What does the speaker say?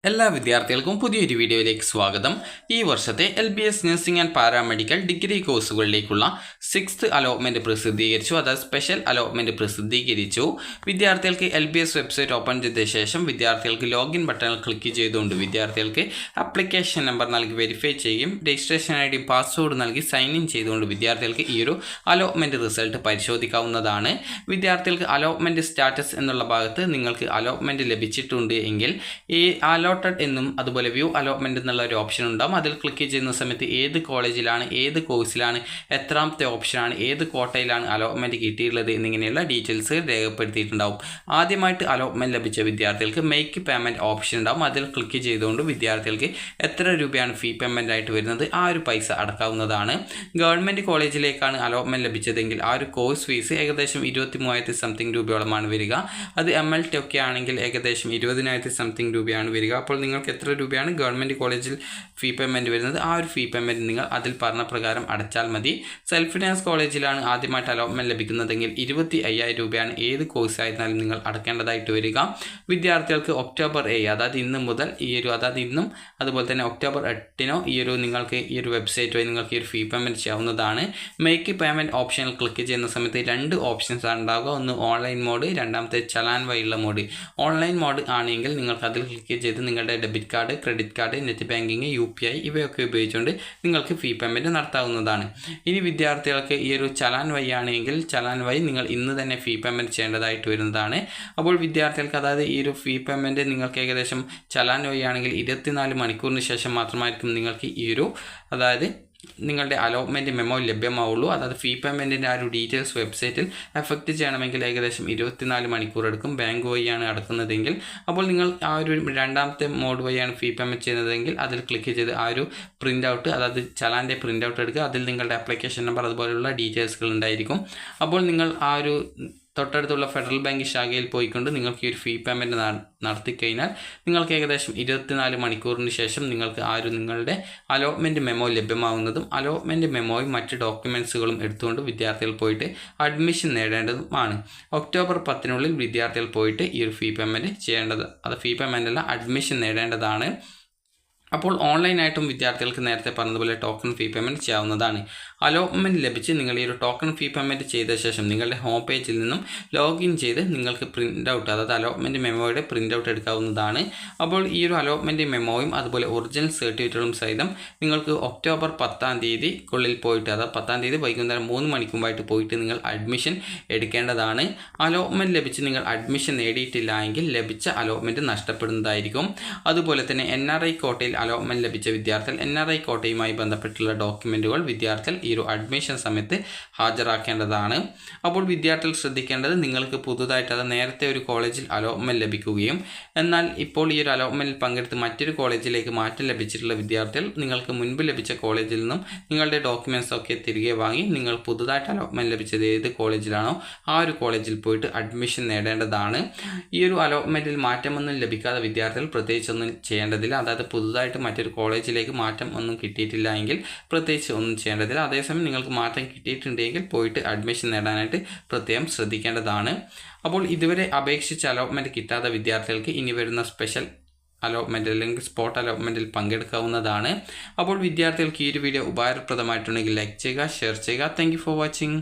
എല്ലാ വിദ്യാർത്ഥികൾക്കും പുതിയൊരു വീഡിയോയിലേക്ക് സ്വാഗതം. ഈ വർഷത്തെ LBS nursing and paramedical degree കോഴ്സുകളിലേക്കുള്ള 6th അലോട്ട്മെൻറ്റ് പ്രസിദ്ധീകരിച്ചു. അതായത് സ്പെഷ്യൽ അലോട്ട്മെൻറ്റ് പ്രസിദ്ധീകരിച്ചു. വിദ്യാർത്ഥികൾക്ക് LBS വെബ്സൈറ്റ് ഓപ്പൺ ചെയ്ത ശേഷം വിദ്യാർത്ഥികൾക്ക് ലോഗിൻ ബട്ടണിൽ ക്ലിക്ക് ചെയ്തുകൊണ്ട് വിദ്യാർത്ഥികൾക്ക് ആപ്ലിക്കേഷൻ നമ്പർ നൽകി വെരിഫൈ ചെയ്യും. രജിസ്ട്രേഷൻ ID പാസ്വേഡ് നൽകി സൈൻ ഇൻ ചെയ്തുകൊണ്ട് വിദ്യാർത്ഥികൾക്ക് ഈ ഒരു അലോട്ട്മെൻറ്റ് റിസൾട്ട് പരിശോധിക്കാവുന്നതാണ്. വിദ്യാർത്ഥികൾക്ക് അലോട്ട്മെൻറ്റ് സ്റ്റാറ്റസ് എന്നുള്ള ഭാഗത്ത് നിങ്ങൾക്ക് അലോട്ട്മെൻറ്റ് ലഭിച്ചിട്ടുണ്ട് എങ്കിൽ ഈ അലോട്ടഡ് എന്നും അതുപോലെ വ്യൂ അലോട്ട്മെൻറ്റ് എന്നുള്ള ഒരു ഓപ്ഷൻ ഉണ്ടാകും. അതിൽ ക്ലിക്ക് ചെയ്യുന്ന സമയത്ത് ഏത് കോളേജിലാണ്, ഏത് കോഴ്സിലാണ്, എത്രാമത്തെ ഓപ്ഷനാണ്, ഏത് കോട്ടയിലാണ് അലോട്ട്മെൻറ്റ് കിട്ടിയിട്ടുള്ളത് എന്നിങ്ങനെയുള്ള ഡീറ്റെയിൽസ് രേഖപ്പെടുത്തിയിട്ടുണ്ടാവും. ആദ്യമായിട്ട് അലോട്ട്മെൻറ്റ് ലഭിച്ച വിദ്യാർത്ഥികൾക്ക് മേക്ക് പേയ്മെൻറ്റ് ഓപ്ഷൻ ഉണ്ടാകും. അതിൽ ക്ലിക്ക് ചെയ്തുകൊണ്ട് വിദ്യാർത്ഥികൾക്ക് എത്ര രൂപയാണ് ഫീ പേയ്മെൻ്റ് ആയിട്ട് വരുന്നത് ആ ഒരു പൈസ അടക്കാവുന്നതാണ്. ഗവൺമെൻറ് കോളേജിലേക്കാണ് അലോട്ട്മെൻറ്റ് ലഭിച്ചതെങ്കിൽ ആ ഒരു കോഴ്സ് ഫീസ് ഏകദേശം 23,000 സംതിങ് രൂപയോളമാണ് വരിക. അത് MLT ഒക്കെ ആണെങ്കിൽ ഏകദേശം 20,000 സംതിങ് രൂപയാണ് വരിക. അപ്പോൾ നിങ്ങൾക്ക് എത്ര രൂപയാണ് ഗവൺമെൻറ് കോളേജിൽ ഫീ പേയ്മെൻറ്റ് വരുന്നത് ആ ഒരു ഫീ പേയ്മെൻറ്റ് നിങ്ങൾ അതിൽ പറഞ്ഞ പ്രകാരം അടച്ചാൽ മതി. സെൽഫ് ഫിനാൻസ് കോളേജിലാണ് ആദ്യമായിട്ട് അലോട്ട്മെൻറ്റ് ലഭിക്കുന്നതെങ്കിൽ 25,000 രൂപയാണ് ഏത് കോഴ്സ് ആയിരുന്നാലും നിങ്ങൾ അടക്കേണ്ടതായിട്ട് വരിക. വിദ്യാർത്ഥികൾക്ക് ഒക്ടോബർ 7 അതായത് ഇന്ന് മുതൽ അതായത് ഇന്നും അതുപോലെ തന്നെ ഒക്ടോബർ 8 നിങ്ങൾക്ക് ഈ ഒരു വെബ്സൈറ്റ് വഴി നിങ്ങൾക്ക് ഈ ഒരു ഫീ പേയ്മെൻറ്റ് ചെയ്യാവുന്നതാണ്. മേക്ക് പേയ്മെൻറ്റ് ഓപ്ഷനിൽ ക്ലിക്ക് ചെയ്യുന്ന സമയത്ത് 2 ഓപ്ഷൻസ് ആണ് ഉണ്ടാകുക. ഒന്ന് ഓൺലൈൻ മോഡ്, രണ്ടാമത്തെ ചലാൻ വഴിയുള്ള മോഡ്. ഓൺലൈൻ മോഡ് ആണെങ്കിൽ നിങ്ങൾക്ക് അതിൽ ക്ലിക്ക് ചെയ്ത് നിങ്ങളുടെ debit card, credit card, net banking, UPI ഇവയൊക്കെ ഉപയോഗിച്ചുകൊണ്ട് നിങ്ങൾക്ക് ഫീ പേയ്മെൻറ്റ് നടത്താവുന്നതാണ്. ഇനി വിദ്യാർത്ഥികൾക്ക് ഈ ഒരു ചലാൻ വഴിയാണെങ്കിൽ ചലാൻ വഴി നിങ്ങൾ ഇന്ന് തന്നെ ഫീ പേയ്മെൻറ്റ് ചെയ്യേണ്ടതായിട്ട് വരുന്നതാണ്. അപ്പോൾ വിദ്യാർത്ഥികൾക്ക് അതായത് ഈ ഒരു ഫീ പേയ്മെൻറ്റ് നിങ്ങൾക്ക് ഏകദേശം ചലാൻ വഴിയാണെങ്കിൽ 24 മണിക്കൂറിന് ശേഷം മാത്രമായിരിക്കും നിങ്ങൾക്ക് ഈ ഒരു അതായത് നിങ്ങളുടെ അലോട്ട്മെൻറ്റ് മെമ്മോ ലഭ്യമാവുള്ളൂ. അതായത് ഫീ പേയ്മെൻറ്റിൻ്റെ ആ ഒരു ഡീറ്റെയിൽസ് വെബ്സൈറ്റിൽ എഫക്റ്റ് ചെയ്യണമെങ്കിൽ ഏകദേശം 24 മണിക്കൂർ എടുക്കും. ബാങ്ക് വഴിയാണ് അടക്കുന്നതെങ്കിൽ അപ്പോൾ നിങ്ങൾ ആ ഒരു രണ്ടാമത്തെ മോഡ് വഴിയാണ് ഫീ പേയ്മെൻറ്റ് ചെയ്യുന്നതെങ്കിൽ അതിൽ ക്ലിക്ക് ചെയ്ത് ആ ഒരു പ്രിൻ്റ് ഔട്ട് അതായത് ചലാൻ്റെ പ്രിൻ്റ് ഔട്ട് എടുക്കുക. അതിൽ നിങ്ങളുടെ ആപ്ലിക്കേഷൻ നമ്പർ അതുപോലെയുള്ള ഡീറ്റെയിൽസുകൾ ഉണ്ടായിരിക്കും. അപ്പോൾ നിങ്ങൾ ആ ഒരു തൊട്ടടുത്തുള്ള ഫെഡറൽ ബാങ്ക് ശാഖയിൽ പോയിക്കൊണ്ട് നിങ്ങൾക്ക് ഈ ഒരു ഫീ പേയ്മെൻറ്റ് നടത്തിക്കഴിഞ്ഞാൽ നിങ്ങൾക്ക് ഏകദേശം 24 മണിക്കൂറിന് ശേഷം നിങ്ങൾക്ക് ആ ഒരു നിങ്ങളുടെ അലോട്ട്മെൻറ്റ് മെമ്മോ ലഭ്യമാവുന്നതും അലോട്ട്മെൻറ്റ് മെമ്മോയും മറ്റ് ഡോക്യുമെൻറ്റ്സുകളും എടുത്തുകൊണ്ട് വിദ്യാർത്ഥികൾ പോയിട്ട് അഡ്മിഷൻ നേടേണ്ടതുമാണ്. ഒക്ടോബർ 10 വിദ്യാർത്ഥികൾ പോയിട്ട് ഈ ഒരു ഫീ പേയ്മെൻറ്റ് ചെയ്യേണ്ടത് ഫീ പേയ്മെൻ്റ് അല്ല അഡ്മിഷൻ നേടേണ്ടതാണ്. അപ്പോൾ ഓൺലൈനായിട്ടും വിദ്യാർത്ഥികൾക്ക് നേരത്തെ പറഞ്ഞതുപോലെ ടോക്കൺ ഫീ പേയ്മെൻറ്റ് ചെയ്യാവുന്നതാണ്. അലോട്ട്മെൻറ്റ് ലഭിച്ച് നിങ്ങൾ ഈ ഒരു ടോക്കൺ ഫീ പേയ്മെൻറ്റ് ചെയ്ത ശേഷം നിങ്ങളുടെ ഹോം പേജിൽ നിന്നും ലോഗിൻ ചെയ്ത് നിങ്ങൾക്ക് പ്രിൻ്റ് ഔട്ട് അതായത് അലോട്ട്മെൻറ്റ് മെമ്മോയുടെ പ്രിൻ്റ് ഔട്ട് എടുക്കാവുന്നതാണ്. അപ്പോൾ ഈ ഒരു അലോട്ട്മെൻറ്റ് മെമ്മോയും അതുപോലെ ഒറിജിനൽ സർട്ടിഫിക്കറ്റുകളും സഹിതം നിങ്ങൾക്ക് ഒക്ടോബർ 10 പോയിട്ട് അതായത് 10 വൈകുന്നേരം 3 മണിക്ക് മുമ്പായിട്ട് പോയിട്ട് നിങ്ങൾ അഡ്മിഷൻ എടുക്കേണ്ടതാണ്. അലോട്ട്മെൻറ്റ് ലഭിച്ച് നിങ്ങൾ അഡ്മിഷൻ നേടിയിട്ടില്ല എങ്കിൽ ലഭിച്ച അലോട്ട്മെൻറ്റ് നഷ്ടപ്പെടുന്നതായിരിക്കും. അതുപോലെ തന്നെ NRI കോട്ടയിൽ അലോട്ട്മെൻറ്റ് ലഭിച്ച വിദ്യാർത്ഥികൾ NRI കോട്ടയുമായി ബന്ധപ്പെട്ടുള്ള ഡോക്യുമെൻറ്റുകൾ വിദ്യാർത്ഥികൾ ഈ ഒരു അഡ്മിഷൻ സമയത്ത് ഹാജരാക്കേണ്ടതാണ്. അപ്പോൾ വിദ്യാർത്ഥികൾ ശ്രദ്ധിക്കേണ്ടത് നിങ്ങൾക്ക് പുതുതായിട്ട് അത് നേരത്തെ ഒരു കോളേജിൽ അലോട്ട്മെൻറ്റ് ലഭിക്കുകയും എന്നാൽ ഇപ്പോൾ ഈ ഒരു അലോട്ട്മെൻറ്റിൽ പങ്കെടുത്ത് മറ്റൊരു കോളേജിലേക്ക് മാറ്റം ലഭിച്ചിട്ടുള്ള വിദ്യാർത്ഥികൾ നിങ്ങൾക്ക് മുൻപ് ലഭിച്ച കോളേജിൽ നിന്നും നിങ്ങളുടെ ഡോക്യുമെൻറ്റ്സ് ഒക്കെ തിരികെ വാങ്ങി നിങ്ങൾ പുതുതായിട്ട് അലോട്ട്മെൻറ്റ് ലഭിച്ചത് ഏത് കോളേജിലാണോ ആ ഒരു കോളേജിൽ പോയിട്ട് അഡ്മിഷൻ നേടേണ്ടതാണ്. ഈ ഒരു അലോട്ട്മെൻറ്റിൽ മാറ്റമൊന്നും ലഭിക്കാതെ വിദ്യാർത്ഥികൾ പ്രത്യേകിച്ചൊന്നും ചെയ്യേണ്ടതില്ല. അതായത് പുതുതായിട്ട് മറ്റൊരു കോളേജിലേക്ക് മാറ്റം ഒന്നും കിട്ടിയിട്ടില്ല എങ്കിൽ പ്രത്യേകിച്ച് ഒന്നും ചെയ്യേണ്ടതില്ല. അതേസമയം നിങ്ങൾക്ക് മാറ്റം കിട്ടിയിട്ടുണ്ടെങ്കിൽ പോയിട്ട് അഡ്മിഷൻ നേടാനായിട്ട് പ്രത്യേകം ശ്രദ്ധിക്കേണ്ടതാണ്. അപ്പോൾ ഇതുവരെ അപേക്ഷിച്ച് അലോട്ട്മെൻറ്റ് കിട്ടാത്ത വിദ്യാർത്ഥികൾക്ക് ഇനി വരുന്ന സ്പെഷ്യൽ അലോട്ട്മെൻറ്റ് അല്ലെങ്കിൽ സ്പോട്ട് അലോട്ട്മെൻറ്റിൽ പങ്കെടുക്കാവുന്നതാണ്. അപ്പോൾ വിദ്യാർത്ഥികൾക്ക് ഈ ഒരു വീഡിയോ ഉപകാരപ്രദമായിട്ടുണ്ടെങ്കിൽ ലൈക്ക് ചെയ്യുക, ഷെയർ ചെയ്യുക. Thank you for watching.